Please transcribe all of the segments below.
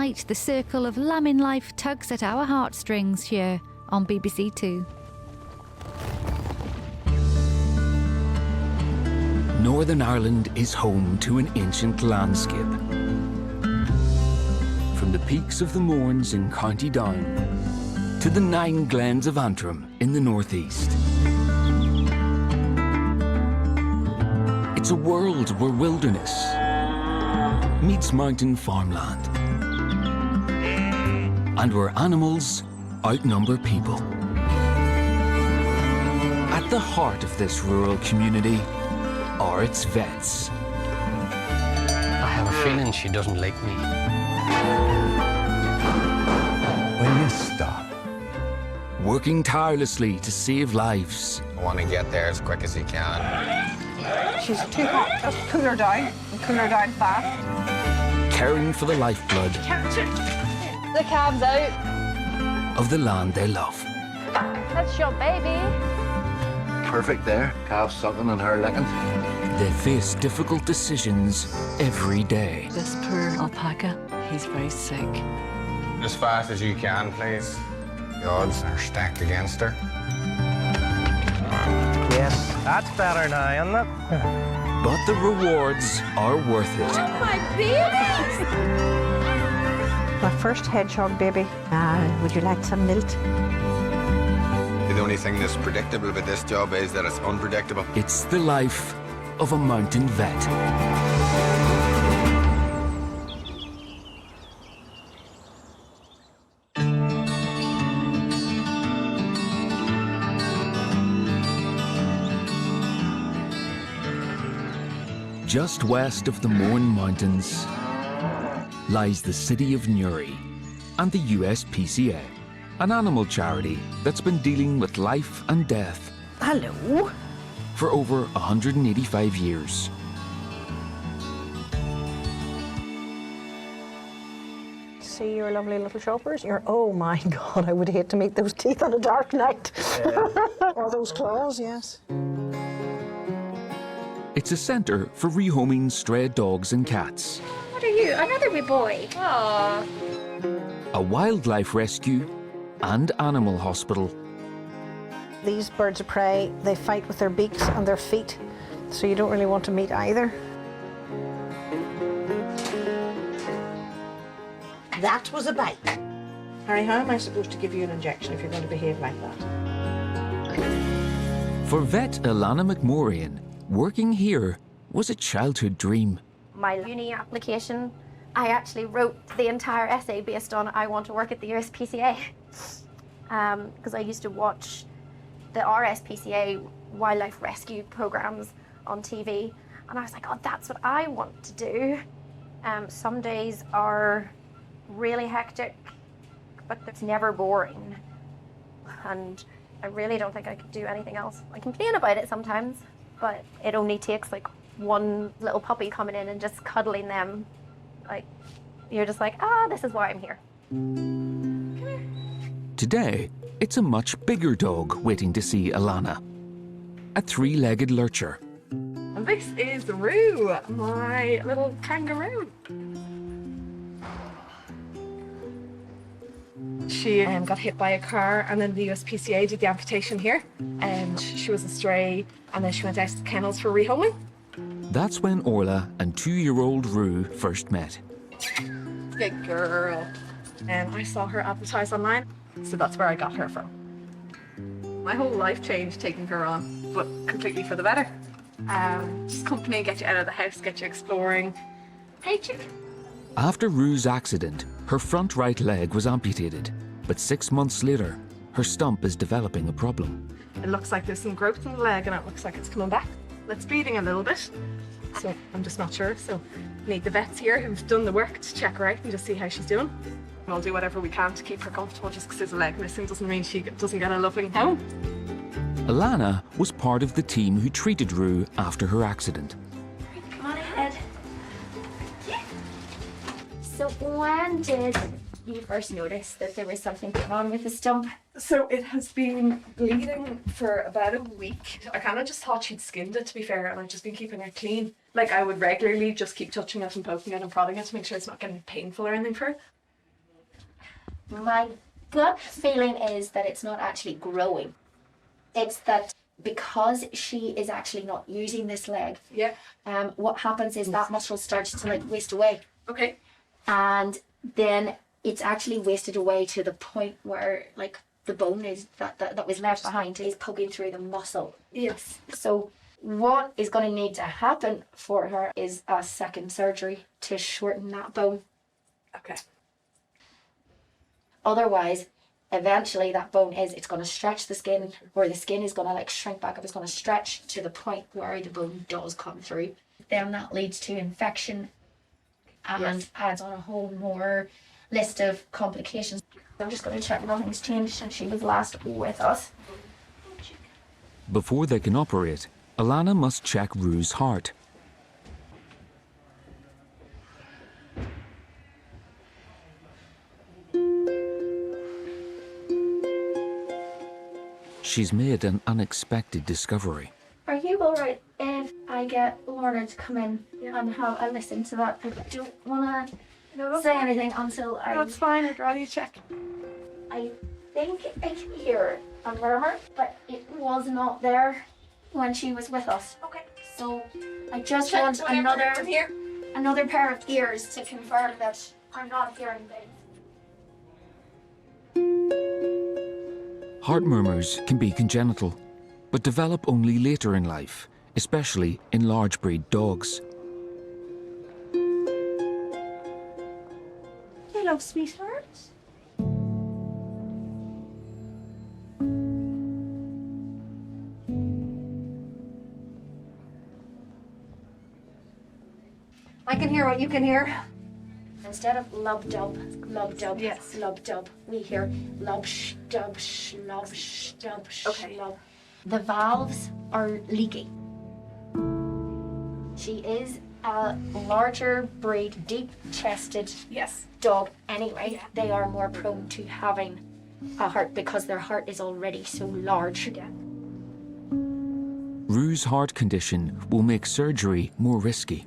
night, the circle of lambing life tugs at our heartstrings here on BBC Two. Northern Ireland is home to an ancient landscape. From the peaks of the Mournes in County Down to the 9 glens of Antrim in the northeast. It's a world where wilderness meets mountain farmland and where animals outnumber people. At the heart of this rural community are its vets. I have a feeling she doesn't like me. Will you stop? Working tirelessly to save lives. I want to get there as quick as you can. She's too hot. Just cool her down and cool her down fast. Caring for the lifeblood Catch it. The cab's out. of the land they love. That's your baby. Perfect there. Calf sucking and her licking. They face difficult decisions every day. This poor alpaca, he's very sick. As fast as you can, please. The odds are stacked against her. Yes, that's better now, isn't it? But the rewards are worth it. My baby! My first hedgehog baby. Would you like some milk? The only thing that's predictable about this job is that it's unpredictable. It's the life of a mountain vet. Just west of the Mourne Mountains lies the city of Newry and the USPCA, an animal charity that's been dealing with life and death Hello. for over 185 years. See your lovely little shoppers? Oh my God, I would hate to meet those teeth on a dark night. Or those claws, yes. It's a centre for rehoming stray dogs and cats, What are you? Another wee boy. Aww. a wildlife rescue and animal hospital. These birds of prey, they fight with their beaks and their feet, so you don't really want to meet either. That was a bite. Harry, how am I supposed to give you an injection if you're going to behave like that? For vet Alanna McMorrian, working here was a childhood dream. My uni application, I actually wrote the entire essay based on I want to work at the USPCA. Because I used to watch the RSPCA wildlife rescue programs on TV, and I was like, oh, that's what I want to do. Some days are really hectic, but it's never boring. And I really don't think I could do anything else. I complain about it sometimes, but it only takes like one little puppy coming in and just cuddling them. Like, you're just like, this is why I'm here. Today, it's a much bigger dog waiting to see Alanna. A 3-legged lurcher. And this is Roo, my little kangaroo. She got hit by a car, and then the USPCA did the amputation here, and she was a stray, and then she went out to the kennels for rehoming. That's when Orla and 2-year-old Roo first met. Good girl. And I saw her advertised online, so that's where I got her from. My whole life changed taking her on, but completely for the better. Just company, get you out of the house, get you exploring. Hey, chick. After Roo's accident, her front right leg was amputated, but 6 months later, her stump is developing a problem. It looks like there's some growth in the leg, and it looks like it's coming back. It's bleeding a little bit, so I'm just not sure. So we need the vets here who've done the work to check her out and just see how she's doing. We'll do whatever we can to keep her comfortable. Just because there's a leg missing doesn't mean she doesn't get a loving home. Alanna was part of the team who treated Roo after her accident. Come on ahead. So when did you first notice that there was something going on with the stump? So it has been bleeding for about a week. I kind of just thought she'd skinned it, to be fair, and I've just been keeping it clean. Like, I would regularly just keep touching it and poking it and prodding it to make sure it's not getting painful or anything for her. My gut feeling is that it's not actually growing. It's that because she is actually not using this leg, what happens is that muscle starts to like waste away. Okay. And then it's actually wasted away to the point where like the bone is that was left behind is poking through the muscle. Yes. So what is going to need to happen for her is a second surgery to shorten that bone. Okay. Otherwise, eventually that bone it's going to stretch the skin, or the skin is going to like shrink back up. It's going to stretch to the point where the bone does come through. Then that leads to infection and adds on a whole more list of complications. I'm just going to check nothing's changed since she was last with us. Before they can operate, Alanna must check Rue's heart. She's made an unexpected discovery. Are you alright if I get Lorna to come in and have a listen to that? I don't want to say anything until That's fine, I'd rather you check. I think I can hear it under her, but it was not there when she was with us. Okay. So I just want another pair of ears to confirm that I'm not hearing things. Heart murmurs can be congenital, but develop only later in life, especially in large breed dogs. Hello, sweetheart. I can hear what you can hear. Instead of lub dub, Yes. lub dub, we hear lub sh dub sh lub sh dub sh Okay. lub. The valves are leaking. She is a larger breed, deep-chested Yes. dog anyway. They are more prone to having a heart because their heart is already so large. Yeah. Rue's heart condition will make surgery more risky.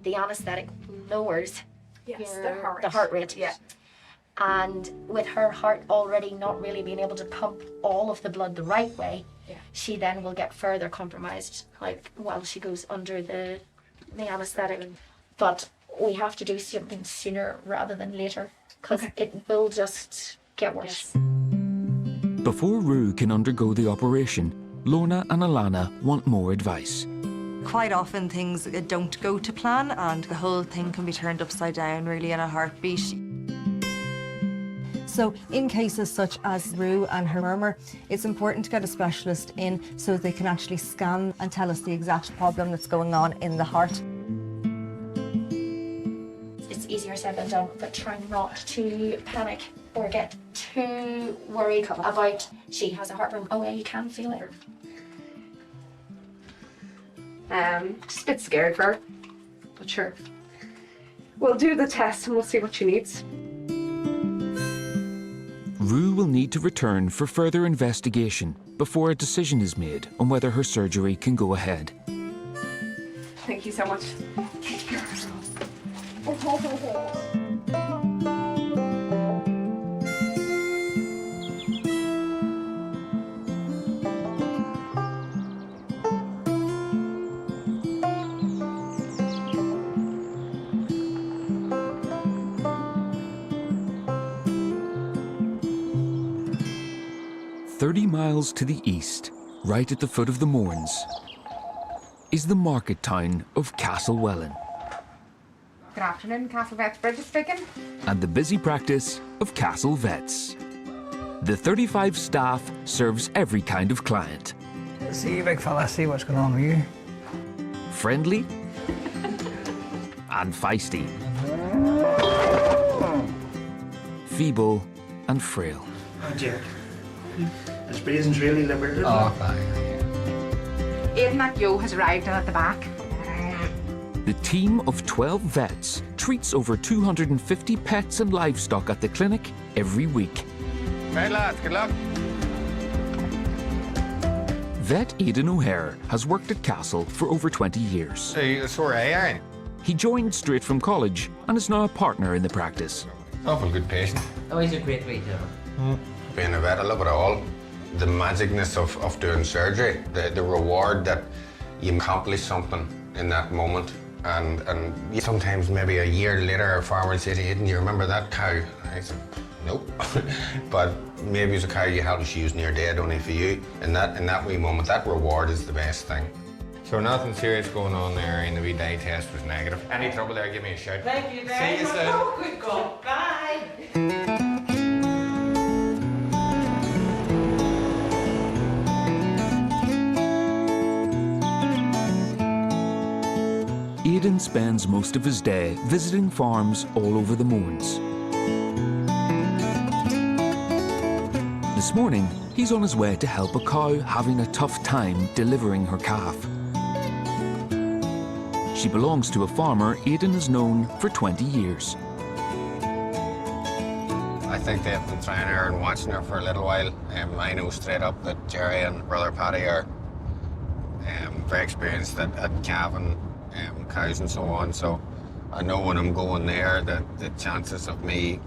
The anaesthetic lowers Yes, the heart rate. Yeah. And with her heart already not really being able to pump all of the blood the right way, she then will get further compromised, like while she goes under the anaesthetic. But we have to do something sooner rather than later, because it will just get worse. Before Rue can undergo the operation, Lorna and Alanna want more advice. Quite often things don't go to plan and the whole thing can be turned upside down really in a heartbeat. So in cases such as Rue and her murmur, it's important to get a specialist in so they can actually scan and tell us the exact problem that's going on in the heart. It's easier said than done, but try not to panic or get too worried about she has a heartburn. Oh yeah, you can feel it. Just a bit scared for her, but sure. We'll do the test and we'll see what she needs. Rue will need to return for further investigation before a decision is made on whether her surgery can go ahead. Thank you so much. 30 miles to the east, right at the foot of the Mourns, is the market town of Castlewellan Good afternoon, Castle Vets Bridget speaking. and the busy practice of Castle Vets. The 35 staff serves every kind of client. See you, big fella, see what's going on with you. Friendly and feisty. Feeble and frail. Oh dear. This brazen's really liberated. Oh, fine. Aidan Yo has arrived in at the back. The team of 12 vets treats over 250 pets and livestock at the clinic every week. Right, lads, good luck. Vet Aidan O'Hare has worked at Castle for over 20 years. So you're sore, aren't you? He joined straight from college and is now a partner in the practice. Awful good patient. Oh, he's a great retailer. Being a vet, I love it all. The magicness of doing surgery, the reward that you accomplish something in that moment. And sometimes maybe a year later, a farmer will say to you, "Do you remember that cow?" I said, "Nope." But maybe it's a cow you hadn't used and you're dead only for you. In that wee moment, that reward is the best thing. So nothing serious going on there, and the wee dye test was negative. Any trouble there, give me a shout. Thank you very much. Oh, good God. Bye. Aidan spends most of his day visiting farms all over the Mournes. This morning, he's on his way to help a cow having a tough time delivering her calf. She belongs to a farmer Aidan has known for 20 years. I think they've been trying her and watching her for a little while. I know straight up that Jerry and brother Paddy are very experienced at calving cows and so on. So I know when I'm going there that the chances of me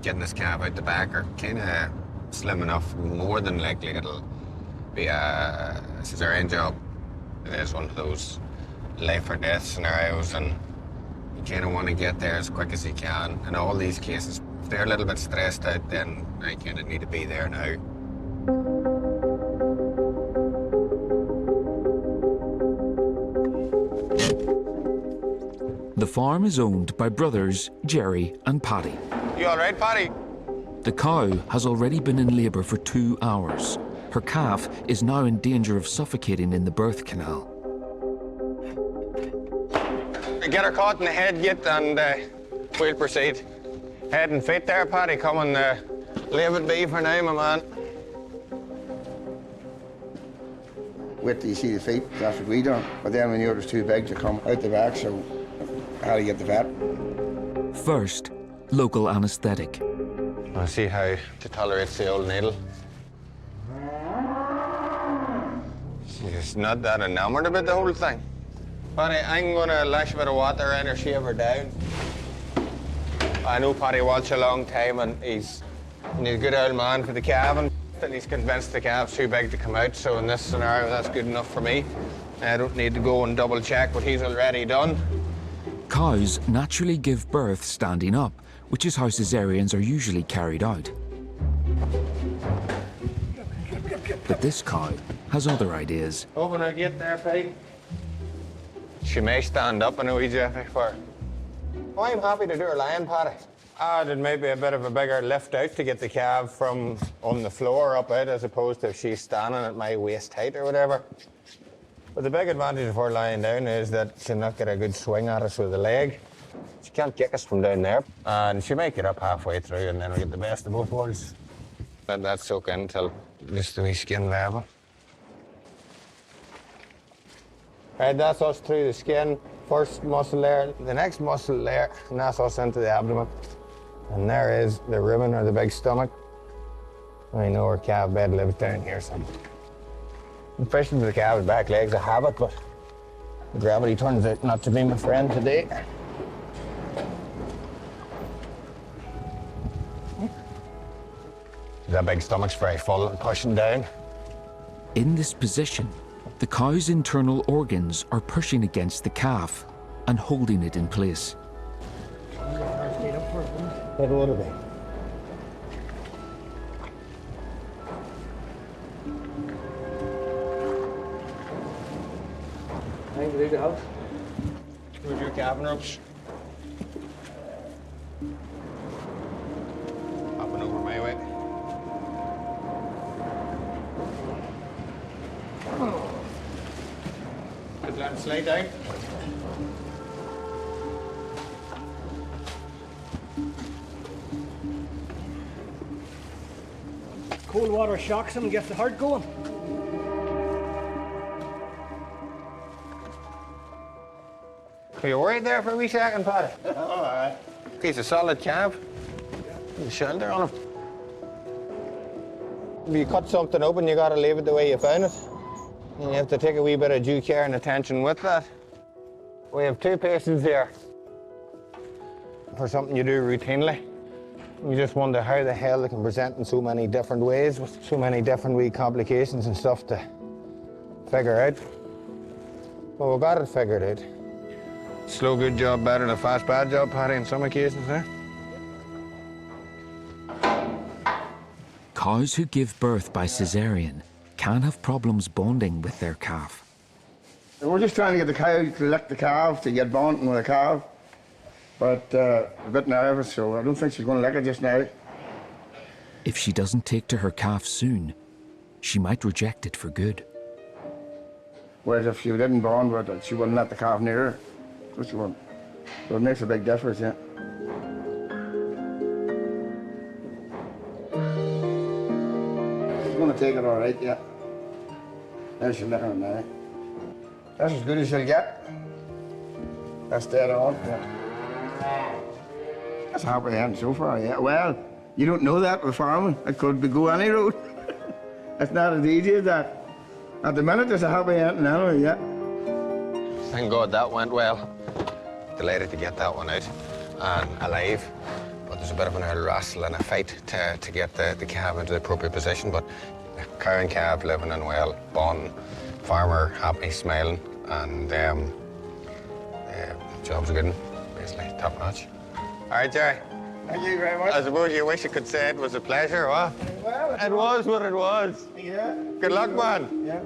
getting this calf out the back are kind of slim enough. More than likely it'll be a cesarean job. It is one of those life or death scenarios, and you kind of want to get there as quick as you can. In all these cases, if they're a little bit stressed out, then I kind of need to be there now. The farm is owned by brothers Jerry and Paddy. You all right, Paddy? The cow has already been in labour for 2 hours. Her calf is now in danger of suffocating in the birth canal. Get her caught in the head yet, and we'll proceed. Head and feet there, Paddy. Come and leave it be for now, my man. Wait till you see the feet, that's what we done. But then we knew it was too big to come out the back, so how do you get the vet? First, local anaesthetic. I'll see how it tolerates the old needle. She's not that enamoured about the whole thing. Paddy, I'm going to lash a bit of water in her, shave her down. I know Paddy Walsh a long time, and he's a good old man for the calving. And he's convinced the calf's too big to come out, so in this scenario, that's good enough for me. I don't need to go and double check what he's already done. Cows naturally give birth standing up, which is how caesareans are usually carried out. But this cow has other ideas. Open her gate there, Paddy. She may stand up, I know he's effort for her. Oh, I'm happy to do her lying, Paddy. It may be a bit of a bigger lift out to get the calf from on the floor up out, as opposed to if she's standing at my waist height or whatever. But the big advantage of her lying down is that she'll not get a good swing at us with the leg. She can't kick us from down there. And she might get up halfway through, and then we'll get the best of both worlds. Let that soak in until just the wee skin level. Right, that's us through the skin. First muscle layer, the next muscle layer, and that's us into the abdomen. And there is the ribbon, or the big stomach. I know her calf bed lives down here somewhere. Especially with the calf's back legs, I have it, but the gravity turns out not to be my friend today. That big stomach's very full and pushing down. In this position, the cow's internal organs are pushing against the calf and holding it in place. What would it be? Time to leave the house. Move your cabin ropes. Up and over my way. Just let it slide down. Cold water shocks him and gets the heart going. Are you worried there for a wee second, Paddy? All right. Piece of solid calf. The shoulder on him. If you cut something open, you got to leave it the way you found it. And you have to take a wee bit of due care and attention with that. We have two patients here. for something you do routinely. You just wonder how the hell it can present in so many different ways, with so many different wee complications and stuff to figure out. Well, we got it figured out. Slow good job better than a fast bad job, Paddy, in some occasions, eh? Cows who give birth by cesarean can have problems bonding with their calf. We're just trying to get the cow to lick the calf, to get bonding with the calf. But a bit nervous, so I don't think she's going to lick it just now. If she doesn't take to her calf soon, she might reject it for good. Whereas if she didn't bond with it, she wouldn't let the calf near her. So she wouldn't. So it makes a big difference, yeah. She's going to take it all right, yeah. Now she's licking it now. That's as good as she'll get. That's dead on, yeah. That's a happy end so far, yeah. Well, you don't know that with farming. It could go any road. It's not as easy as that. At the minute, there's a happy ending anyway, yeah. Thank God that went well. Delighted to get that one out and alive. But there's a bit of an old wrestle and a fight to get the calf into the appropriate position. But cow and calf living and well, bond, farmer happy, smiling, and job's a good one, basically, top notch. All right, Jerry. Thank you very much. I suppose you wish you could say it was a pleasure, what? Well, it was what it was. Yeah. Good luck, man. Yeah.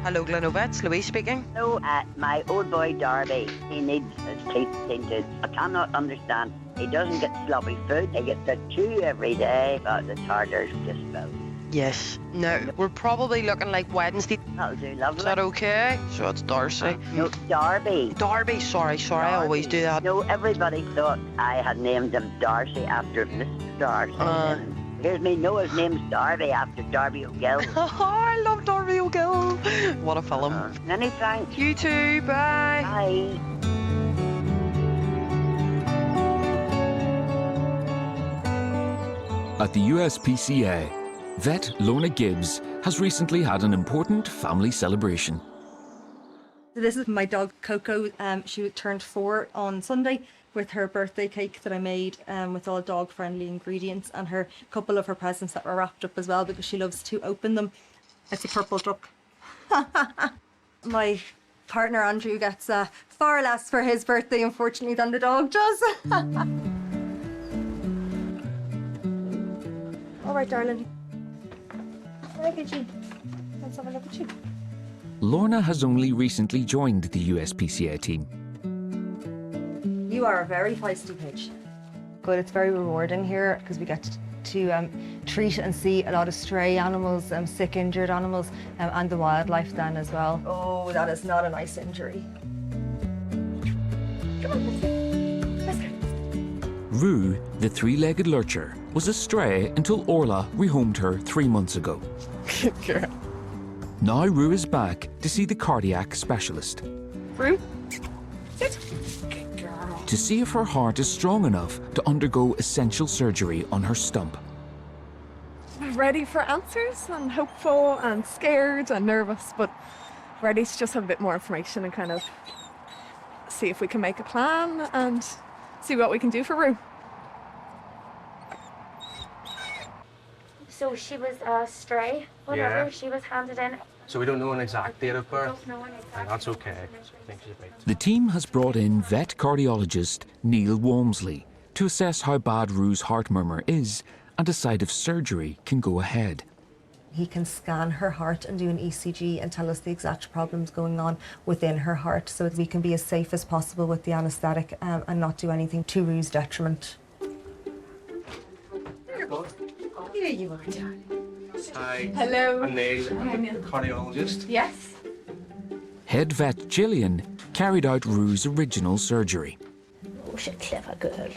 Hello, Glenova, it's Louise speaking. No, my old boy Darby, he needs his teeth painted. I cannot understand. He doesn't get sloppy food. He gets a chew every day, but the tartar's just filled. Yes. No, we're probably looking like Wednesday. That'll do, lovely. Is that okay? So it's Darcy. No, Darby. Darby, sorry, Darby. I always do that. No, everybody thought I had named him Darcy after Mr. Darcy. Here's me know his name's Darby after Darby O'Gill. Oh, I love Darby O'Gill. What a film. Many thanks. You too, bye. Bye. At the USPCA, vet Lorna Gibbs has recently had an important family celebration. This is my dog Coco. She turned 4 on Sunday with her birthday cake that I made with all dog-friendly ingredients, and a couple of her presents that were wrapped up as well because she loves to open them. It's a purple duck. My partner Andrew gets far less for his birthday, unfortunately, than the dog does. All right, darling. Look at you. Let's have a look at you. Lorna has only recently joined the USPCA team. You are a very feisty pitch. But it's very rewarding here because we get to treat and see a lot of stray animals, sick, injured animals, and the wildlife then as well. Oh, that is not a nice injury. Come on, let's go. Rue, the 3-legged lurcher, was a stray until Orla rehomed her 3 months ago. Good girl. Now Rue is back to see the cardiac specialist. Rue, sit. Good girl. To see if her heart is strong enough to undergo essential surgery on her stump. Ready for answers and hopeful and scared and nervous, but ready to just have a bit more information and kind of see if we can make a plan and see what we can do for Rue. So she was a stray, whatever, she was handed in. So we don't know an exact date of birth? Don't know an exact That's okay. I think she's about The team has brought in vet cardiologist Neil Walmsley to assess how bad Rue's heart murmur is and decide if surgery can go ahead. He can scan her heart and do an ECG and tell us the exact problems going on within her heart so that we can be as safe as possible with the anaesthetic and not do anything to Rue's detriment. Here you are, darling. Hi. Hello. I'm Neil, I'm a cardiologist. Yes. Head vet Gillian carried out Rue's original surgery. Oh, she's a clever girl.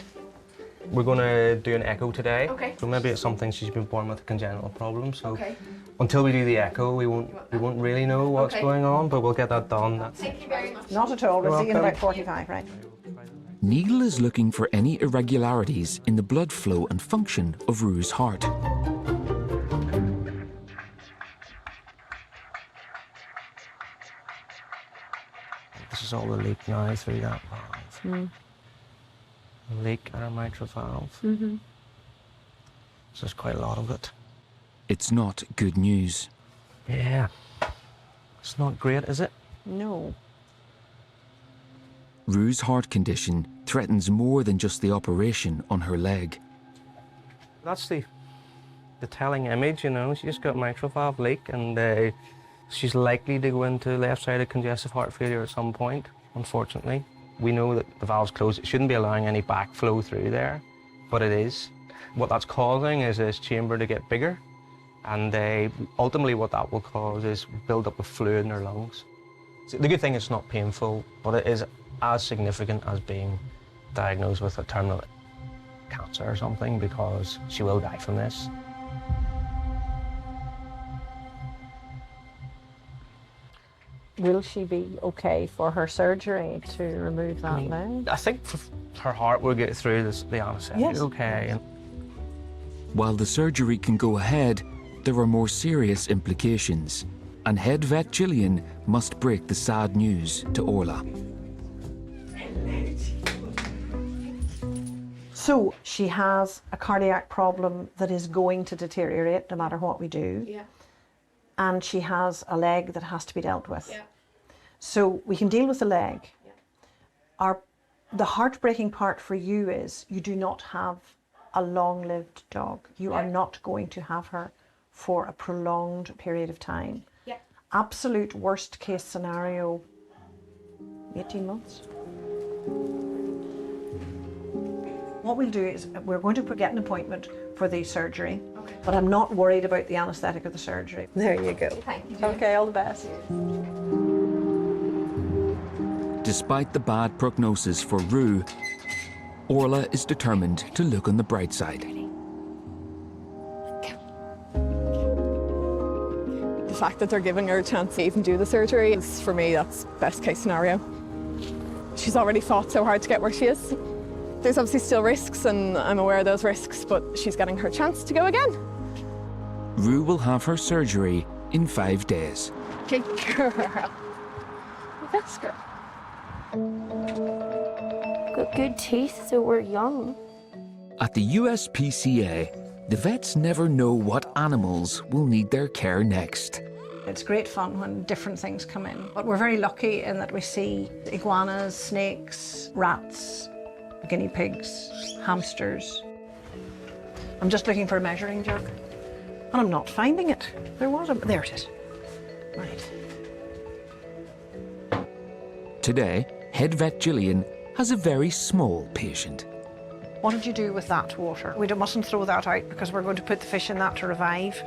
We're going to do an echo today. Okay. So maybe it's something she's been born with a congenital problem. So Okay. until we do the echo, we won't really know what's Okay. going on, but we'll get that done. Thank you very much. Not at all. We'll see you in welcome. about 45, right? Neil is looking for any irregularities in the blood flow and function of Rue's heart. This is all the leak now through that valve. The leak in our mitral valve. So there's quite a lot of it. It's not good news. Yeah. It's not great, is it? No. Rue's heart condition threatens more than just the operation on her leg. That's the telling image, you know. She's got mitral valve leak, and she's likely to go into left-sided congestive heart failure at some point, unfortunately. We know that the valve's closed. It shouldn't be allowing any backflow through there, but it is. What that's causing is this chamber to get bigger, and ultimately what that will cause is build up of fluid in her lungs. So the good thing is it's not painful, but it is as significant as being diagnosed with a terminal cancer or something, because she will die from this. Will she be okay for her surgery to remove that leg? I think her heart will get through the anaesthetic. Yes. Okay. While the surgery can go ahead, there are more serious implications, and head vet Gillian must break the sad news to Orla. So she has a cardiac problem that is going to deteriorate no matter what we do. Yeah. And she has a leg that has to be dealt with. Yeah. So we can deal with the leg. Yeah. The heartbreaking part for you is you do not have a long-lived dog. You are not going to have her for a prolonged period of time. Yeah. Absolute worst case scenario, 18 months. What we'll do is we're going to get an appointment for the surgery, but I'm not worried about the anaesthetic or the surgery. There you go. Thank you. Okay, all the best. Despite the bad prognosis for Rue, Orla is determined to look on the bright side. The fact that they're giving her a chance to even do the surgery is, for me, that's best case scenario. She's already fought so hard to get where she is. There's obviously still risks, and I'm aware of those risks, but she's getting her chance to go again. Rue will have her surgery in 5 days. Good girl. Best girl. Got good teeth, so we're young. At the USPCA, the vets never know what animals will need their care next. It's great fun when different things come in, but we're very lucky in that we see iguanas, snakes, rats, guinea pigs, hamsters. I'm just looking for a measuring jug, and I'm not finding it. There it is. Right. Today, head vet Gillian has a very small patient. What did you do with that water? We mustn't throw that out because we're going to put the fish in that to revive.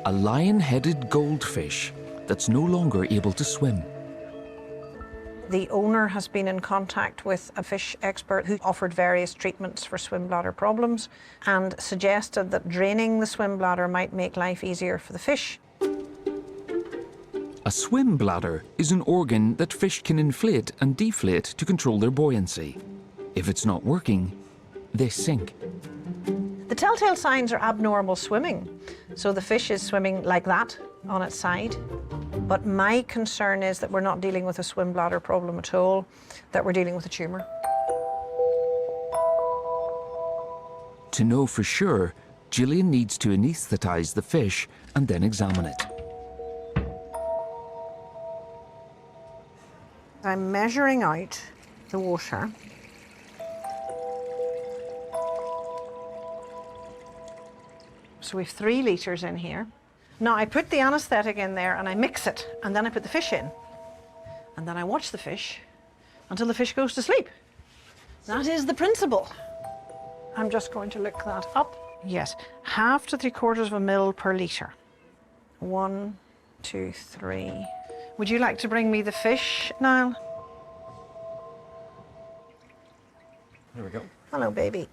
A lion-headed goldfish that's no longer able to swim. The owner has been in contact with a fish expert who offered various treatments for swim bladder problems and suggested that draining the swim bladder might make life easier for the fish. A swim bladder is an organ that fish can inflate and deflate to control their buoyancy. If it's not working, they sink. The telltale signs are abnormal swimming. So the fish is swimming like that on its side. But my concern is that we're not dealing with a swim bladder problem at all, that we're dealing with a tumour. To know for sure, Gillian needs to anaesthetise the fish and then examine it. I'm measuring out the water. So we have 3 litres in here. Now I put the anaesthetic in there and I mix it, and then I put the fish in. And then I watch the fish until the fish goes to sleep. That is the principle. I'm just going to look that up. Yes, 1/2 to 3/4 ml per litre. 1, 2, 3. Would you like to bring me the fish, Niall? There we go. Hello, baby.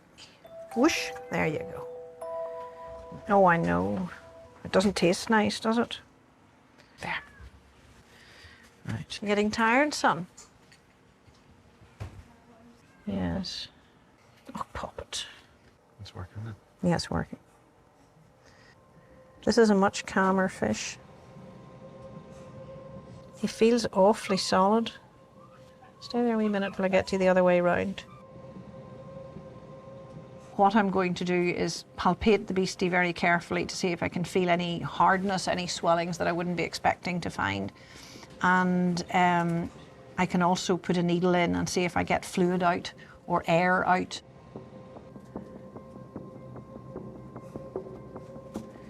Whoosh, there you go. Oh, I know. It doesn't taste nice, does it? There. Right. You getting tired, son? Yes. Oh, pop it. It's working then. Yeah, it's working. This is a much calmer fish. He feels awfully solid. Stay there a wee minute till I get you the other way round. What I'm going to do is palpate the beastie very carefully to see if I can feel any hardness, any swellings that I wouldn't be expecting to find. And I can also put a needle in and see if I get fluid out or air out.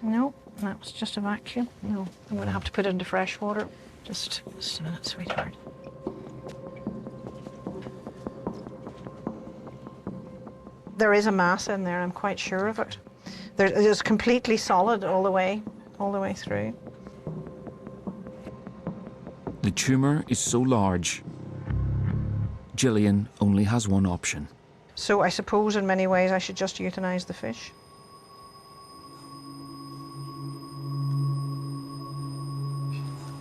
No, that was just a vacuum. No, I'm going to have to put it into fresh water. Just a minute, sweetheart. There is a mass in there, I'm quite sure of it. It is completely solid all the way through. The tumour is so large, Gillian only has one option. So I suppose in many ways I should just euthanize the fish.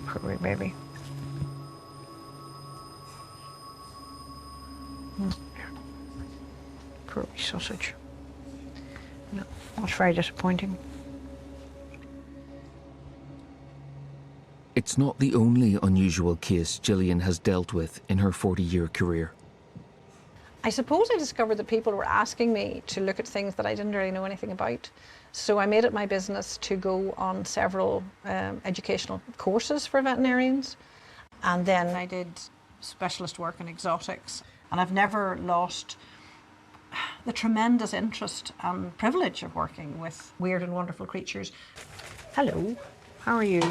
Poor wee baby. Poor wee sausage. No, that's very disappointing. It's not the only unusual case Gillian has dealt with in her 40-year career. I suppose I discovered that people were asking me to look at things that I didn't really know anything about. So I made it my business to go on several educational courses for veterinarians. And then I did specialist work in exotics. And I've never lost the tremendous interest and privilege of working with weird and wonderful creatures. Hello, how are you?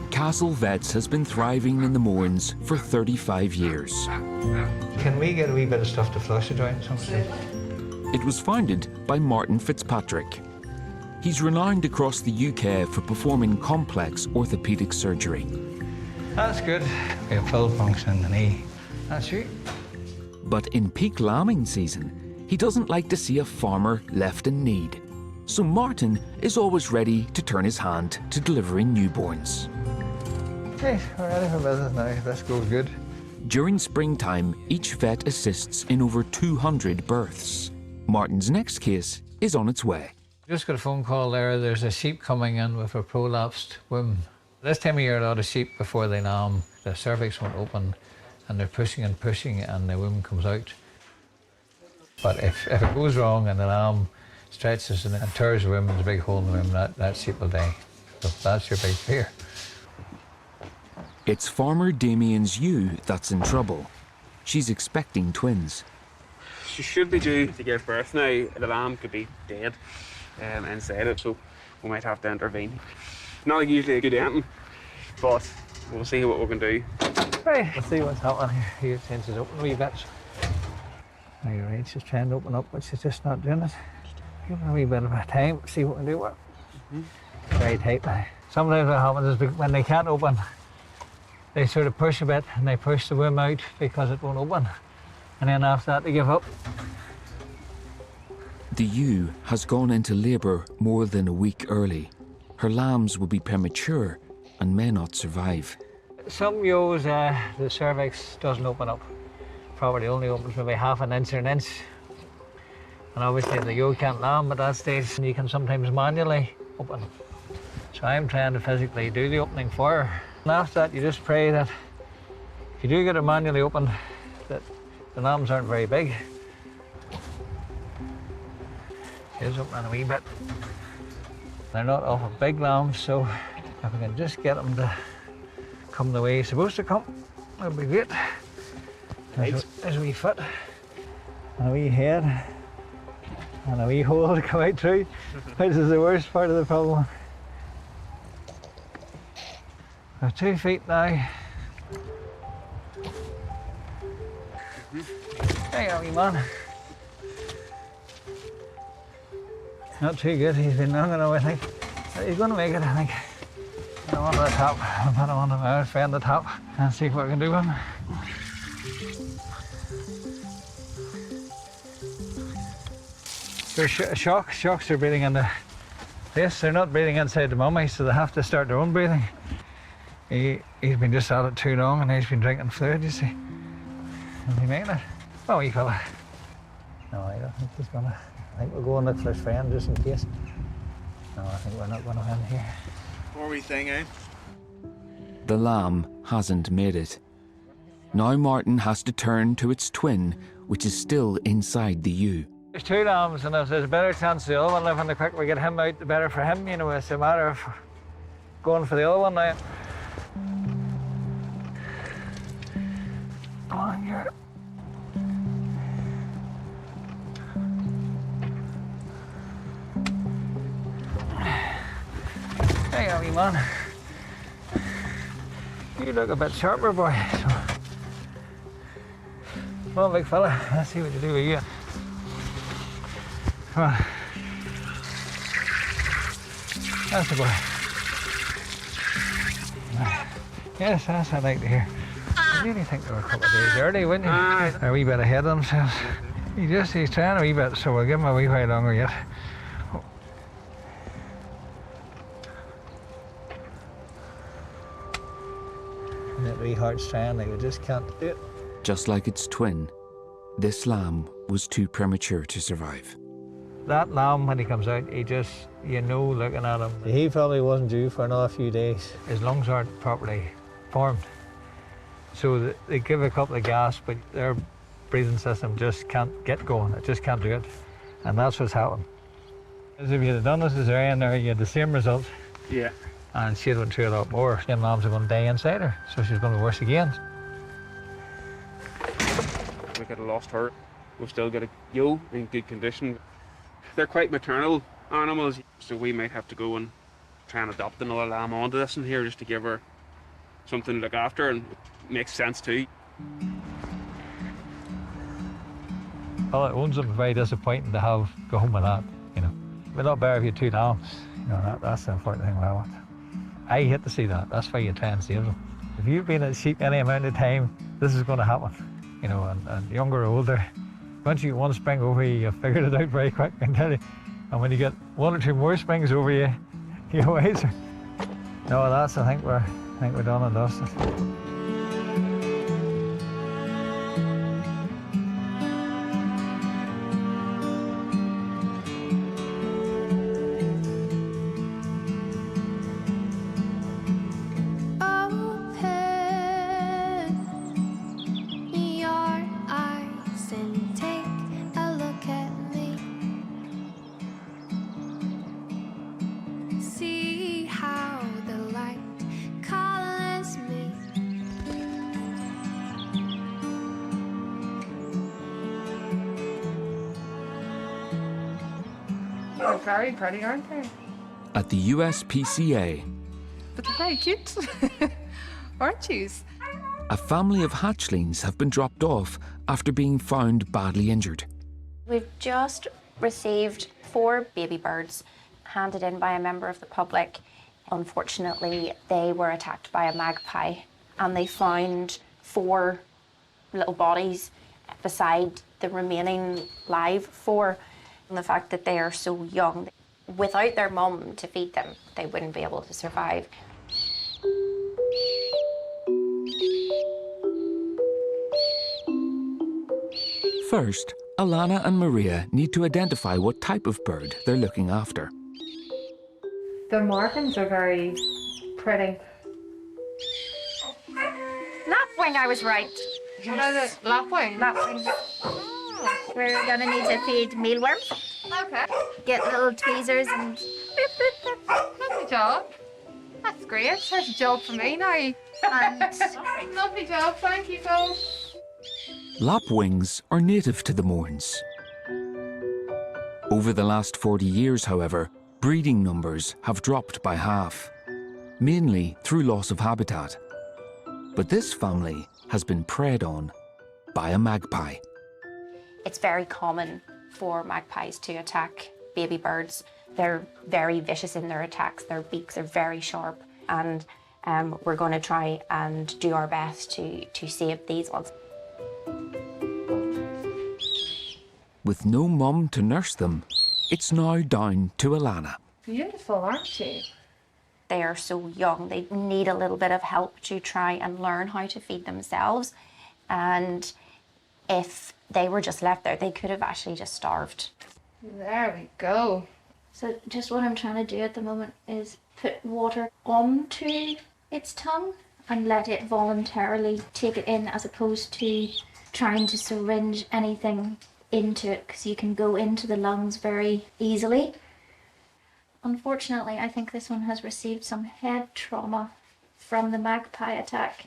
Castle Vets has been thriving in the Mournes for 35 years. Can we get a wee bit of stuff to flush it down? It was founded by Martin Fitzpatrick. He's renowned across the UK for performing complex orthopaedic surgery. That's good. We have full function in the knee. That's you. But in peak lambing season, he doesn't like to see a farmer left in need. So Martin is always ready to turn his hand to delivering newborns. Okay, we're ready for business now. This goes good. During springtime, each vet assists in over 200 births. Martin's next case is on its way. Just got a phone call there. There's a sheep coming in with a prolapsed womb. This time of year, a lot of sheep, before they lamb, the cervix won't open and they're pushing and pushing and the womb comes out. But if it goes wrong and the lamb stretches and tears the womb, there's a big hole in the womb, that sheep will die. So that's your big fear. It's farmer Damien's ewe that's in trouble. She's expecting twins. She should be due to give birth now. The lamb could be dead inside it, so we might have to intervene. Not usually a good anthem, but we'll see what we can do. Right, let's see what's happening here. Here, tenses open a wee bit. Now you're right, she's trying to open up, but she's just not doing it. Give her a wee bit of time, see what we can do with it. Very tight now. Sometimes what happens is when they can't open, they sort of push a bit and they push the womb out because it won't open. And then after that, they give up. The ewe has gone into labour more than a week early. Her lambs will be premature and may not survive. Some ewes, the cervix doesn't open up. Probably only opens maybe half an inch or an inch. And obviously the ewe can't lamb at that stage, and you can sometimes manually open. So I'm trying to physically do the opening for her. And after that, you just pray that if you do get it manually opened, that the lambs aren't very big. She's opening a wee bit. They're not awful big lambs, so if we can just get them to come the way he's supposed to come, that'll be great. There's a wee foot, and a wee head, and a wee hole to come out through, which is the worst part of the problem. We've 2 feet now. There you are, wee man. Not too good, he's been long enough, I think. But he's going to make it, I think. Put him onto the top. I'll put him onto my friend on the top and see what we can do with him. There's shocks are breathing in the face. They're not breathing inside the mummy, so they have to start their own breathing. He's been just at it too long, and he's been drinking fluid, you see. Is he making it? Oh, wee fella. No, I don't think he's gonna. I think we'll go and look for his friend just in case. No, I think we're not gonna win here. What wee thing, eh? The lamb hasn't made it. Now Martin has to turn to its twin, which is still inside the ewe. There's 2 lambs, and if there's a better chance of the other one living, the quicker we get him out, the better for him. You know, it's a matter of going for the other one now. Come on, here. There you are, wee man. You look a bit sharper, boy. Come on, big fella. Let's see what you do with you. Come on. That's the boy. Yes, that's what I like to hear. I really think they were a couple of days early, wouldn't you? A wee bit ahead of themselves. He's trying a wee bit, so we'll give him a wee while longer yet. That wee heart's trying, like we just can't do it. Just like its twin, this lamb was too premature to survive. That lamb, when he comes out, he just, you know, looking at him, he probably wasn't due for another few days. His lungs aren't properly formed. So they give a couple of gasps, but their breathing system just can't get going. It just can't do it. And that's what's happened. As if you had done this cesarean there, you had the same result. Yeah. And she'd went through a lot more. Them lambs are going to die inside her, so she's going to be worse again. We could have lost her. We've still got a ewe in good condition. They're quite maternal animals, so we might have to go and try and adopt another lamb onto this in here just to give her something to look after, and it makes sense too. Well, it owns them very disappointing to have go home with that, you know. But not better if you had 2 lambs. You know, that's the important thing about it. I hate to see that. That's why you try and save them. If you've been at sheep any amount of time, this is going to happen. You know, and younger or older, once you get one spring over you, you've figured it out very quick, I can tell you. And when you get 1 or 2 more springs over you, you're wiser. No, I think we're done and dusted. They're very pretty, aren't they? At the USPCA, But they're very cute, aren't you? a family of hatchlings have been dropped off after being found badly injured. We've just received 4 baby birds handed in by a member of the public. Unfortunately, they were attacked by a magpie, and they found 4 little bodies beside the remaining live 4. And the fact that they are so young, without their mum to feed them, they wouldn't be able to survive. First, Alanna and Maria need to identify what type of bird they're looking after. The markings are very pretty. Lapwing, I was right. What is it? Lapwing? Lapwing. We're gonna need to feed mealworms. Okay. Get little tweezers and... Lovely job. That's great. There's a job for me now. And lovely job. Thank you, folks. Lapwings are native to the Mournes. Over the last 40 years, however, breeding numbers have dropped by half, mainly through loss of habitat. But this family has been preyed on by a magpie. It's very common for magpies to attack baby birds. They're very vicious in their attacks. Their beaks are very sharp, and we're going to try and do our best to save these ones. With no mum to nurse them, It's now down to Alanna. Beautiful, aren't you? They are so young, they need a little bit of help to try and learn how to feed themselves. And if they were just left there, they could have actually just starved. There we go. So just what I'm trying to do at the moment is put water onto its tongue and let it voluntarily take it in, as opposed to trying to syringe anything into it, because you can go into the lungs very easily. Unfortunately, I think this one has received some head trauma from the magpie attack,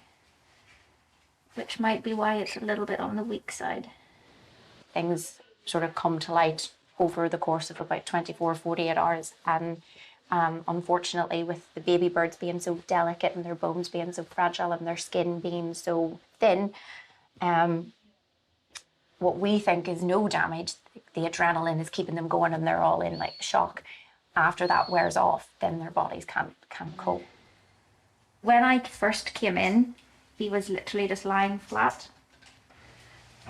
which might be why it's a little bit on the weak side. Things sort of come to light over the course of about 24, 48 hours. And unfortunately, with the baby birds being so delicate and their bones being so fragile and their skin being so thin, what we think is no damage, the adrenaline is keeping them going and they're all in like shock. After that wears off, then their bodies can't cope. When I first came in, he was literally just lying flat.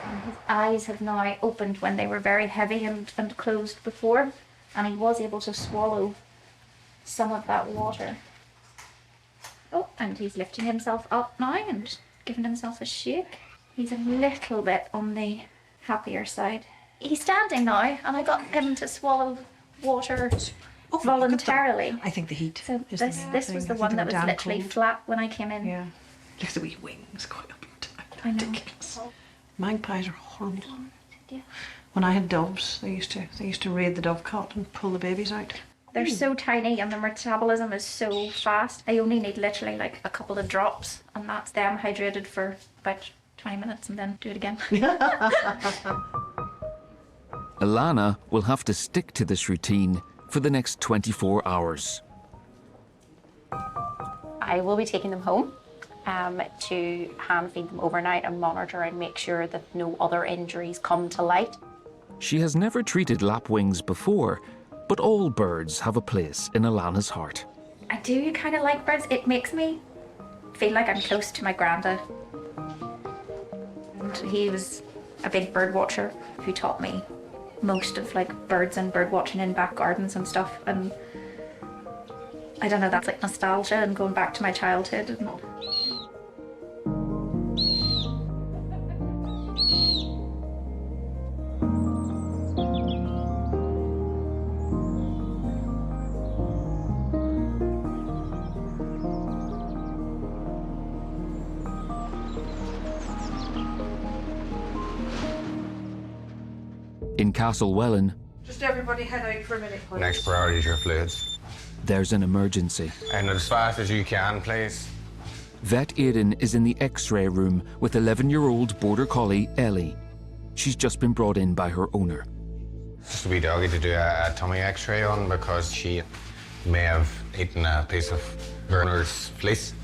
And his eyes have now opened when they were very heavy and closed before, and he was able to swallow some of that water. Oh, and he's lifting himself up now and giving himself a shake. He's a little bit on the happier side. He's standing now, and I got him to swallow water voluntarily. I think the heat. So is this was the one that was literally flat when I came in. Yeah. Look at the wee wings going up and I down. know. Ridiculous. Magpies are horrible. Yeah. When I had doves, they used to raid the dovecot and pull the babies out. They're so tiny and their metabolism is so fast. I only need literally like a couple of drops, and that's them hydrated for about 20 minutes and then do it again. Alanna will have to stick to this routine for the next 24 hours. I will be taking them home to hand feed them overnight and monitor and make sure that no other injuries come to light. She has never treated lapwings before, but all birds have a place in Alanna's heart. I do kind of like birds. It makes me feel like I'm close to my granddad. And he was a big bird watcher who taught me most of like birds and bird watching in back gardens and stuff. And I don't know, that's like nostalgia and going back to my childhood. And In Castlewellan, Just everybody head out for a minute, please. Next priority is your fluids. there's an emergency. And as fast as you can, please. Vet Aidan is in the X-ray room with 11-year-old border collie Ellie. She's just been brought in by her owner. Just a wee doggy to do a tummy x-ray on because she may have eaten a piece of Werner's fleece.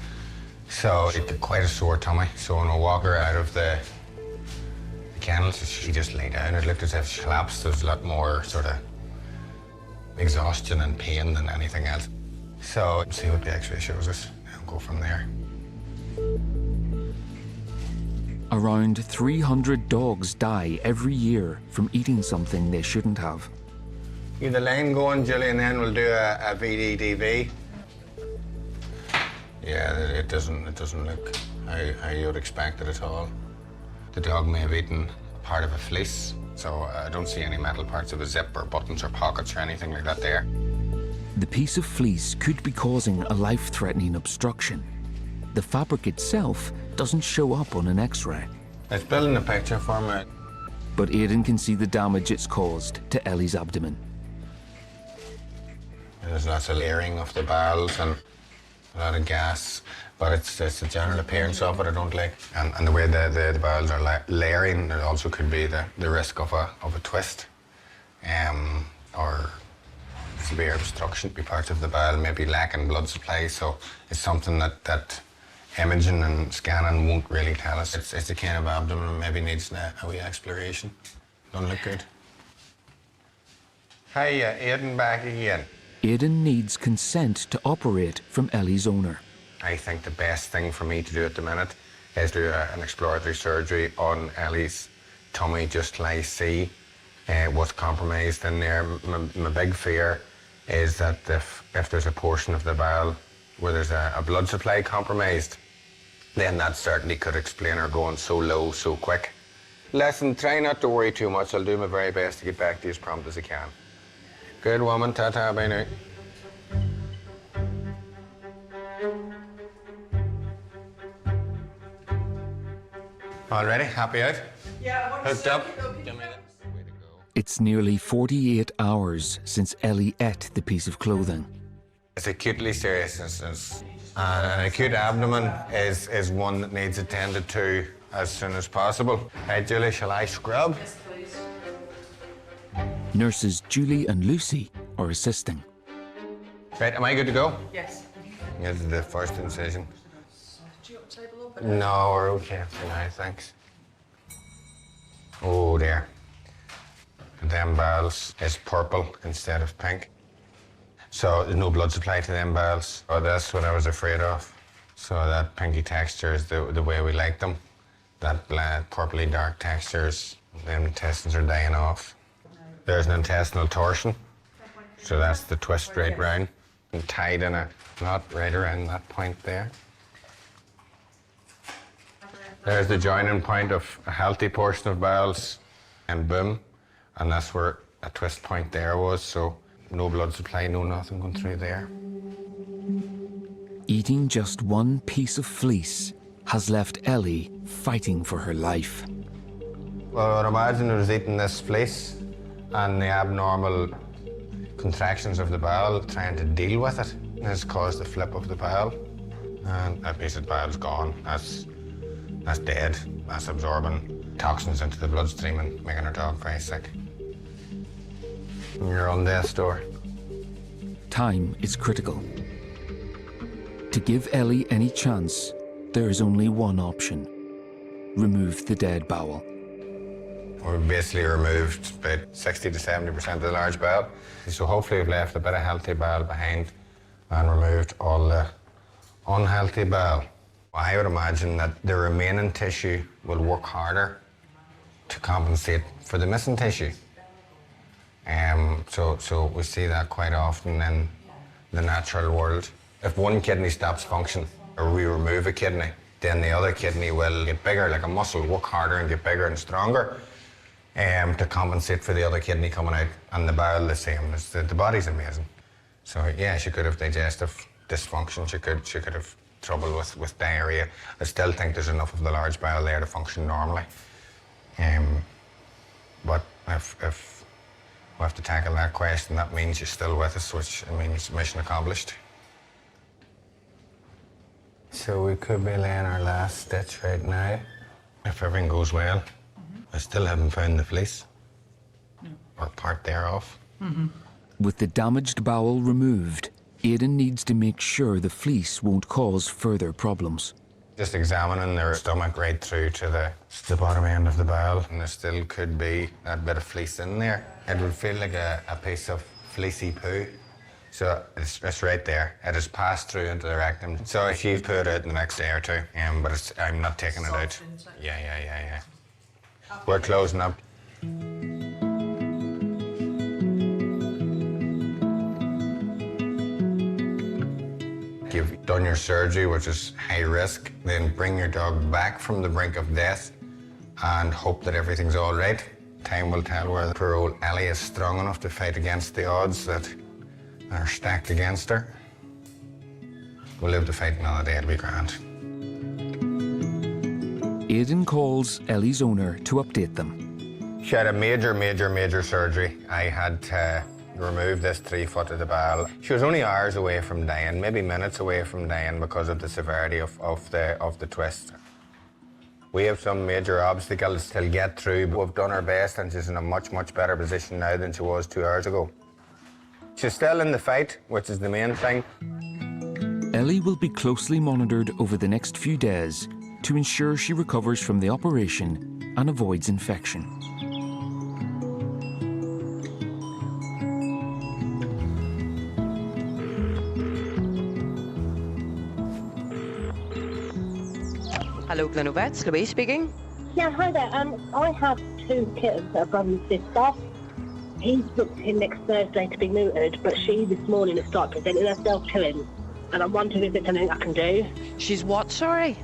So she had quite a sore tummy. So when we walk her out of the kennels, she just lay down. It looked as if she collapsed. There was a lot more sort of exhaustion and pain than anything else. So see what the x-ray shows us and go from there. Around 300 dogs die every year from eating something they shouldn't have. Get the line going, Gillian, then we'll do a VDDV. Yeah, it doesn't look how you would expect it at all. The dog may have eaten part of a fleece, so I don't see any metal parts of a zip or buttons or pockets or anything like that there. The piece of fleece could be causing a life-threatening obstruction. The fabric itself doesn't show up on an X-ray. It's building a picture for me. But Aidan can see the damage it's caused to Ellie's abdomen. There's lots of layering of the bowels and a lot of gas, but it's the general appearance of it I don't like. And the way the bowels are layering, there also could be the risk of a twist or severe obstruction, be part of the bowel, maybe lacking blood supply. So it's something that imaging and scanning won't really tell us. It's the kind of abdomen that maybe needs a wee exploration. Don't look good. Hiya, Aidan back again. Aidan needs consent to operate from Ellie's owner. I think the best thing for me to do at the minute is do an exploratory surgery on Ellie's tummy, just lie see was compromised in there. My big fear is that if there's a portion of the bowel where there's a blood supply compromised, then that certainly could explain her going so low so quick. Listen, try not to worry too much. I'll do my very best to get back to you as prompt as I can. Good woman, ta-ta, bye now. All ready? Happy out? Yeah, hooked up. It's nearly 48 hours since Ellie ate the piece of clothing. It's acutely serious instance. An acute abdomen is one that needs attended to as soon as possible. Right, Julie, shall I scrub? Yes, please. Nurses Julie and Lucy are assisting. Right, am I good to go? Yes. This is the first incision. Do you want to table open? No, we're okay for now, thanks. Oh dear. Them bowels is purple instead of pink. So there's no blood supply to them bowels. Oh, that's what I was afraid of. So that pinky texture is the way we like them. That purpley dark textures, them intestines are dying off. There's an intestinal torsion. So that's the twist right round and tied in a knot right around that point there. There's the joining point of a healthy portion of bowels, and boom, and that's where a twist point there was, so no blood supply, no nothing going through there. Eating just one piece of fleece has left Ellie fighting for her life. Well, I would imagine it was eating this fleece and the abnormal contractions of the bowel, trying to deal with it, has caused the flip of the bowel. And that piece of the bowel's gone. That's dead. That's absorbing toxins into the bloodstream and making our dog very sick. And you're on death's door. Time is critical. To give Ellie any chance, there is only one option. Remove the dead bowel. We've basically removed about 60 to 70% of the large bowel. So hopefully we've left a bit of healthy bowel behind and removed all the unhealthy bowel. I would imagine that the remaining tissue will work harder to compensate for the missing tissue. So we see that quite often in the natural world. If one kidney stops function or we remove a kidney, then the other kidney will get bigger, like a muscle, work harder and get bigger and stronger to compensate for the other kidney coming out, and the bowel the same. The body's amazing. So yeah, she could have digestive dysfunction, she could have trouble with diarrhea. I still think there's enough of the large bowel there to function normally. But if we have to tackle that question, that means you're still with us, which means mission accomplished. So we could be laying our last stitch right now, if everything goes well. I still haven't found the fleece, or part thereof. With the damaged bowel removed, Aidan needs to make sure the fleece won't cause further problems. Just examining their stomach right through to the bottom end of the bowel, and there still could be that bit of fleece in there. It would feel like a piece of fleecy poo. So it's right there. It has passed through into the rectum. So she'll put it out in the next day or two, but I'm not taking it out. Yeah. We're closing up. You've done your surgery, which is high risk, then bring your dog back from the brink of death and hope that everything's all right. Time will tell whether poor old Ellie is strong enough to fight against the odds that are stacked against her. We'll live to fight another day, it'll be grand. Aidan calls Ellie's owner to update them. She had a major surgery. I had to remove this 3 foot of the bowel. She was only hours away from dying, maybe minutes away from dying because of the severity of the twist. We have some major obstacles to get through, but we've done our best and she's in a much better position now than she was 2 hours ago. She's still in the fight, which is the main thing. Ellie will be closely monitored over the next few days to ensure she recovers from the operation and avoids infection. Hello, Glen Vets. Louise speaking. Yeah, hi there. I have 2 kids, a brother and sister. He's booked in next Thursday to be neutered, but she this morning has started presenting herself to him. And I'm wondering if there's something I can do. She's what, sorry?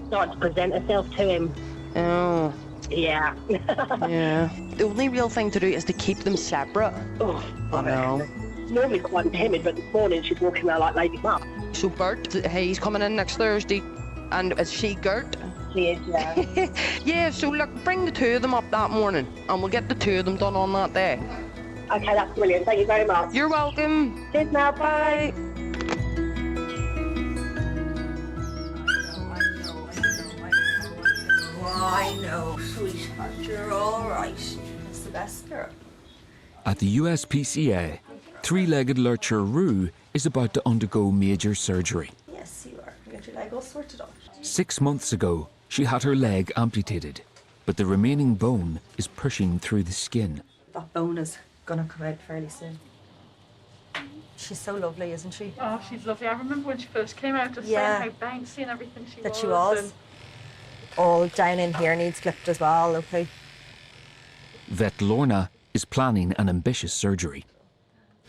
Starting to present herself to him. Oh. Yeah. Yeah. The only real thing to do is to keep them separate. Oh, I know. She's normally quite timid, but this morning she's walking around like Lady Mutt. So Bert, he's coming in next Thursday. And is she Gert? She is, yeah. Yeah, so look, bring the two of them up that morning and we'll get the two of them done on that day. Okay, that's brilliant. Thank you very much. You're welcome. Cheers now, bye. I know, sweetheart, you're all right. That's the best girl. At the USPCA, three-legged Lurcher Rue is about to undergo major surgery. Yes, you are. You got your leg all sorted out. 6 months ago, she had her leg amputated, but the remaining bone is pushing through the skin. That bone is gonna come out fairly soon. She's so lovely, isn't she? Oh, she's lovely. I remember when she first came out, just saying how bouncy and everything she was. That she was. And all down in here needs clipped as well, okay. Vet Lorna is planning an ambitious surgery.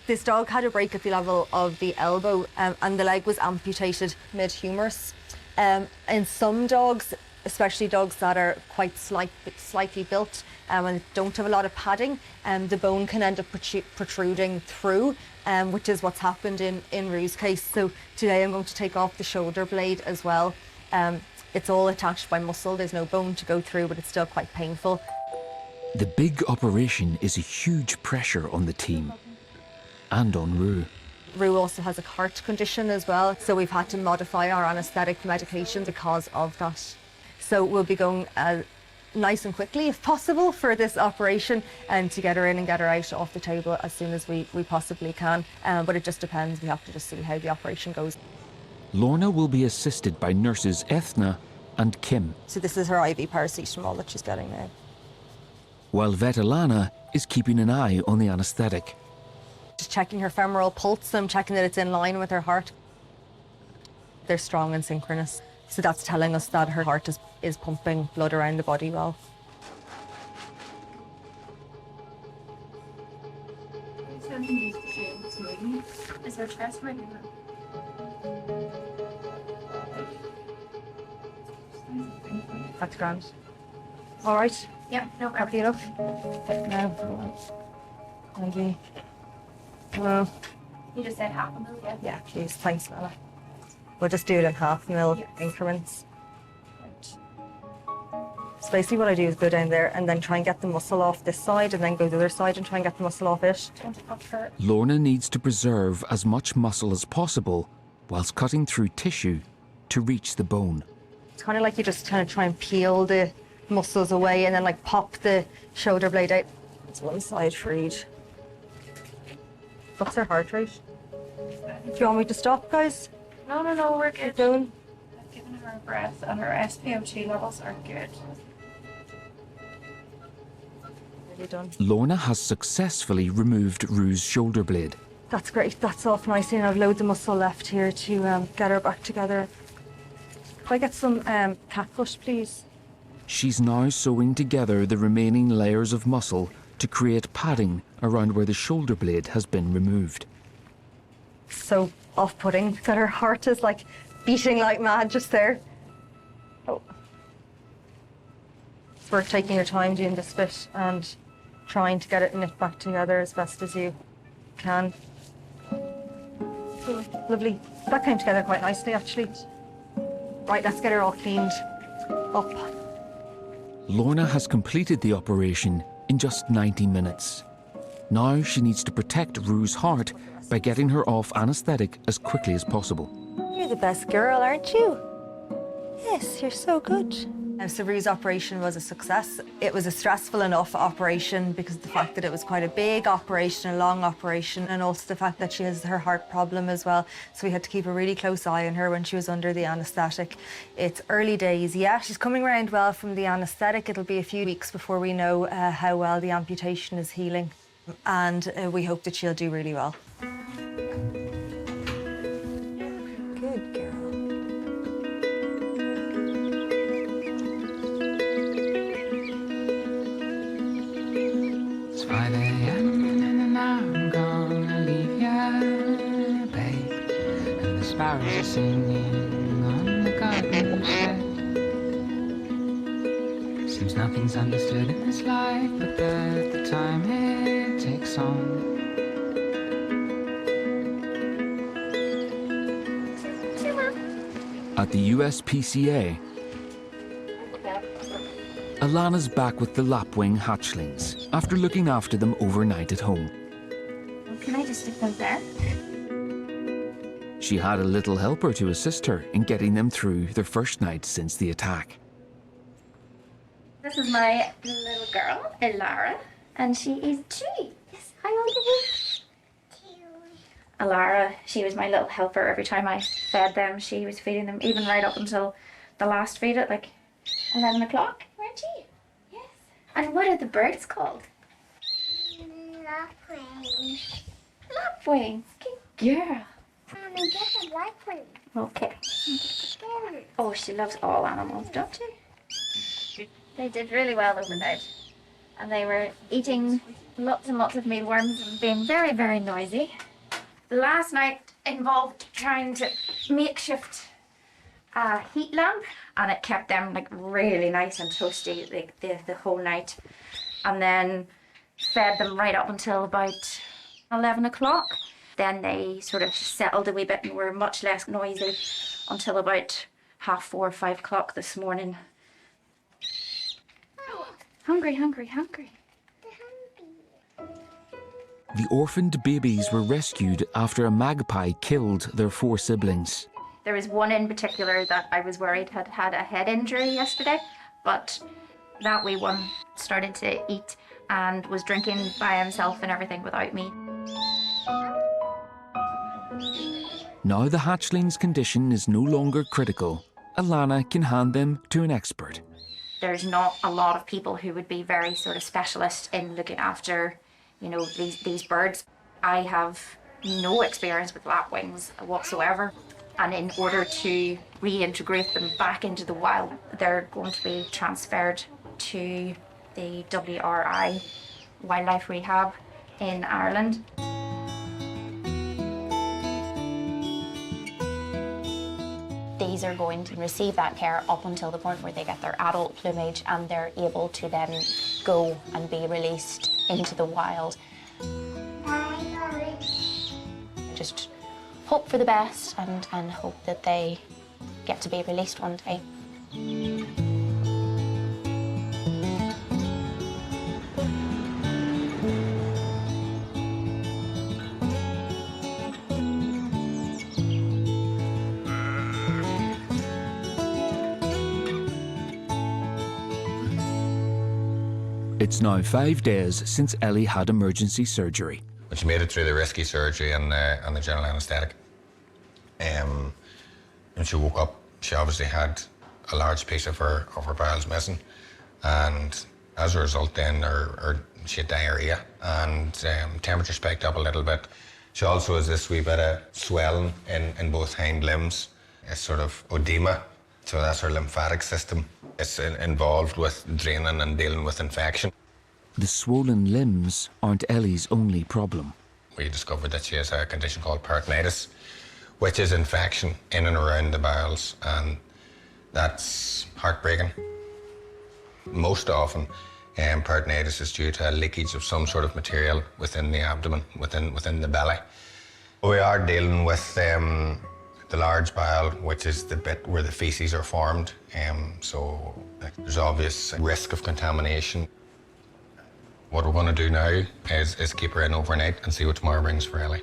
This dog had a break at the level of the elbow and the leg was amputated mid-humerus. In some dogs, especially dogs that are quite slightly built and don't have a lot of padding, the bone can end up protruding through, which is what's happened in Rue's case. So today I'm going to take off the shoulder blade as well. It's all attached by muscle, there's no bone to go through, but it's still quite painful. The big operation is a huge pressure on the team and on Rue. Rue also has a heart condition as well, so we've had to modify our anaesthetic medication because of that. So we'll be going nice and quickly, if possible, for this operation and to get her in and get her out off the table as soon as we possibly can. But it just depends, we have to just see how the operation goes. Lorna will be assisted by nurses Ethna and Kim, So this is her IV paracetamol that she's getting now. while vet Alanna is keeping an eye on the anaesthetic. Just checking her femoral pulse and checking that it's in line with her heart. They're strong and synchronous. So that's telling us that her heart is pumping blood around the body well. Is her chest ready? That's grand. All right. Yeah, no problem. Happy enough? No. Maybe. No. You just said half a mil, yeah? Yeah, please. Thanks, Nella. We'll just do it in half-mil increments. So basically what I do is go down there and then try and get the muscle off this side and then go the other side and try and get the muscle off it. Lorna needs to preserve as much muscle as possible whilst cutting through tissue to reach the bone. It's kind of like you just kind of try and peel the muscles away and then like pop the shoulder blade out. It's one side for each. What's her heart rate? Do you want me to stop, guys? No, we're good. Doing? I've given her a breath and her SpO2 levels are good. Really done. Lorna has successfully removed Rue's shoulder blade. That's great. That's off nicely and I've loads of muscle left here to get her back together. Can I get some cat foot, please? She's now sewing together the remaining layers of muscle to create padding around where the shoulder blade has been removed. So off-putting that her heart is like beating like mad just there. Oh. It's worth taking your time doing this bit and trying to get it knit back together as best as you can. Lovely. That came together quite nicely, actually. Right, let's get her all cleaned up. Lorna has completed the operation in just 90 minutes. Now she needs to protect Rue's heart by getting her off anaesthetic as quickly as possible. You're the best girl, aren't you? Yes, you're so good. So Rue's operation was a success. It was a stressful enough operation because of the fact that it was quite a big operation, a long operation, and also the fact that she has her heart problem as well. So we had to keep a really close eye on her when she was under the anaesthetic. It's early days, yeah. She's coming around well from the anaesthetic. It'll be a few weeks before we know how well the amputation is healing. And we hope that she'll do really well. Good girl. It's 5 a.m. sparrows are singing on the garden shed. Seems nothing's understood in this life, but the time it takes on. At the USPCA, Alanna's back with the lapwing hatchlings after looking after them overnight at home. Can I just stick them there? She had a little helper to assist her in getting them through their first night since the attack. This is my little girl, Alara, and she is 2. Yes, how old are you? 2. Alara, she was my little helper. Every time I fed them, she was feeding them, even right up until the last feed at like 11 o'clock, weren't you? Yes. And what are the birds called? Lapwing. Lapwings. Good girl. Mommy, get a lapwing. Okay. Oh, she loves all animals, don't you? They did really well overnight. And they were eating lots and lots of mealworms and being very, very noisy. The last night involved trying to makeshift a heat lamp, and it kept them like really nice and toasty the whole night. And then fed them right up until about 11 o'clock. Then they sort of settled a wee bit and were much less noisy until about 4:30, 5 o'clock this morning. Hungry, hungry, hungry. The orphaned babies were rescued after a magpie killed their 4 siblings. There was one in particular that I was worried had had a head injury yesterday, but that wee one started to eat and was drinking by himself and everything without me. Now the hatchling's condition is no longer critical. Alanna can hand them to an expert. There's not a lot of people who would be very sort of specialist in looking after, you know, these birds. I have no experience with lapwings whatsoever. And in order to reintegrate them back into the wild, they're going to be transferred to the WRI Wildlife Rehab in Ireland. These are going to receive that care up until the point where they get their adult plumage and they're able to then go and be released into the wild. Just hope for the best and hope that they get to be released one day. It's now 5 days since Ellie had emergency surgery. But she made it through the risky surgery and the general anaesthetic. When she woke up, she obviously had a large piece of her bowels missing, and as a result, then she had diarrhea and temperature spiked up a little bit. She also has this wee bit of swelling in both hind limbs. It's sort of oedema, so that's her lymphatic system. It's involved with draining and dealing with infection. The swollen limbs aren't Ellie's only problem. We discovered that she has a condition called peritonitis, which is infection in and around the bowels, and that's heartbreaking. Most often, peritonitis is due to a leakage of some sort of material within the abdomen, within the belly. We are dealing with the large bowel, which is the bit where the feces are formed, so there's obvious risk of contamination. What we're going to do now is keep her in overnight and see what tomorrow brings for Ellie.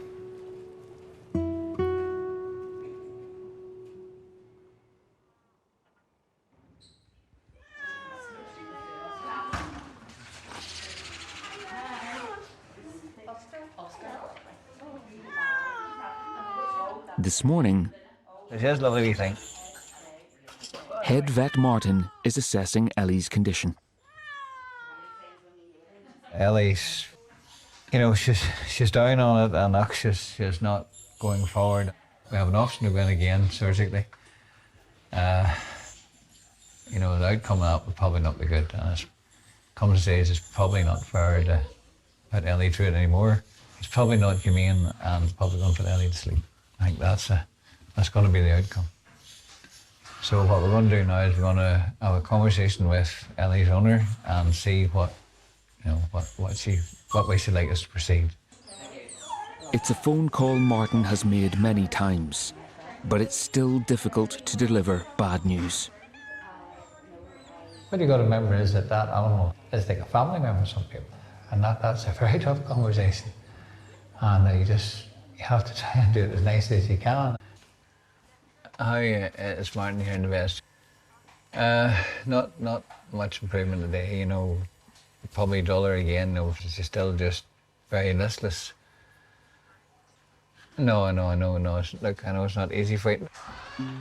This morning, It is a lovely wee thing. head vet Martin is assessing Ellie's condition. Ellie's, you know, she's down on it and she's not going forward. We have an option to go in again surgically. You know, the outcome of that would probably not be good. And it's come to stage, it's probably not fair to put Ellie through it anymore. It's probably not humane and it's probably going to put Ellie to sleep. I think that's That's going to be the outcome. So what we're going to do now is we're going to have a conversation with Ellie's owner and see what way she'd like us to proceed. It's a phone call Martin has made many times, but it's still difficult to deliver bad news. What you got to remember is that that animal is like a family member to some people, and that's a very tough conversation. And you have to try and do it as nicely as you can. How is Martin here in the vest? Not much improvement today, you know. Probably duller again, you know. She's still just very listless. No. Look, I know it's not easy fighting.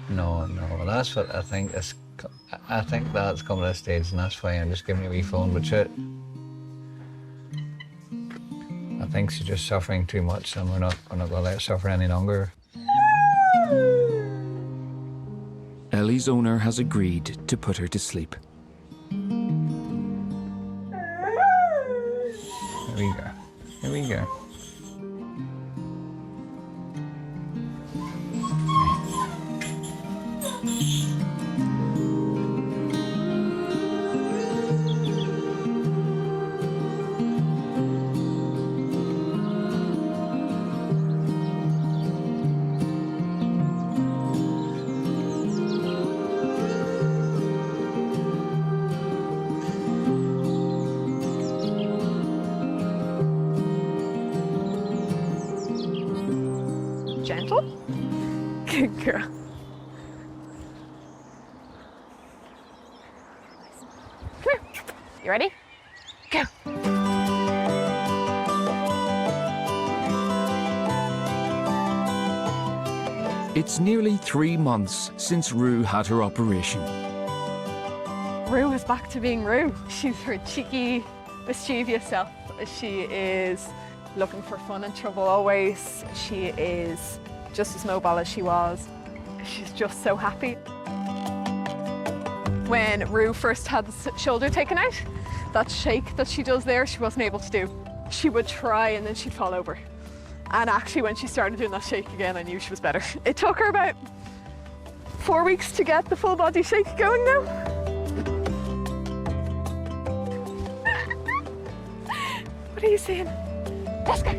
No. That's what I think. I think that's coming to a stage, and that's why I'm just giving you a wee phone. But shit, I think she's just suffering too much, and we're not going to let her suffer any longer. Ellie's owner has agreed to put her to sleep. Here we go. Gentle. Good girl. Come here. You ready? Go. It's nearly 3 months since Rue had her operation. Rue is back to being Rue. She's her cheeky, mischievous self. She is looking for fun and trouble always. She is just as mobile as she was. She's just so happy. When Rue first had the shoulder taken out, that shake that she does there, she wasn't able to do. She would try and then she'd fall over. And actually when she started doing that shake again, I knew she was better. It took her about 4 weeks to get the full body shake going now. What are you saying? Let's go.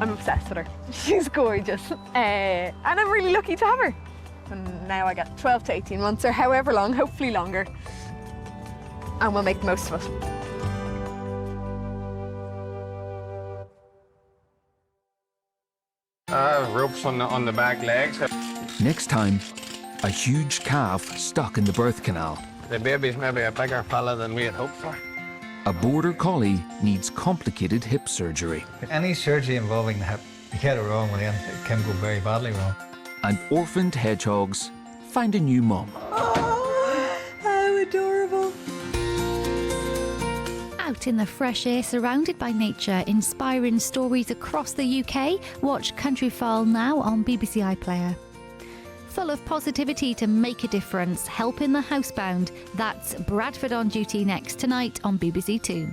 I'm obsessed with her. She's gorgeous. And I'm really lucky to have her. And now I got 12 to 18 months or however long, hopefully longer. And we'll make the most of it. Ropes on the back legs. Next time, a huge calf stuck in the birth canal. The baby's maybe a bigger fella than we had hoped for. A border collie needs complicated hip surgery. Any surgery involving the hip, you get it wrong with it can go very badly wrong. And orphaned hedgehogs find a new mum. Oh, how adorable. Out in the fresh air, surrounded by nature, inspiring stories across the UK, watch Countryfile now on BBC iPlayer. Full of positivity to make a difference, helping the housebound. That's Bradford on Duty next tonight on BBC Two.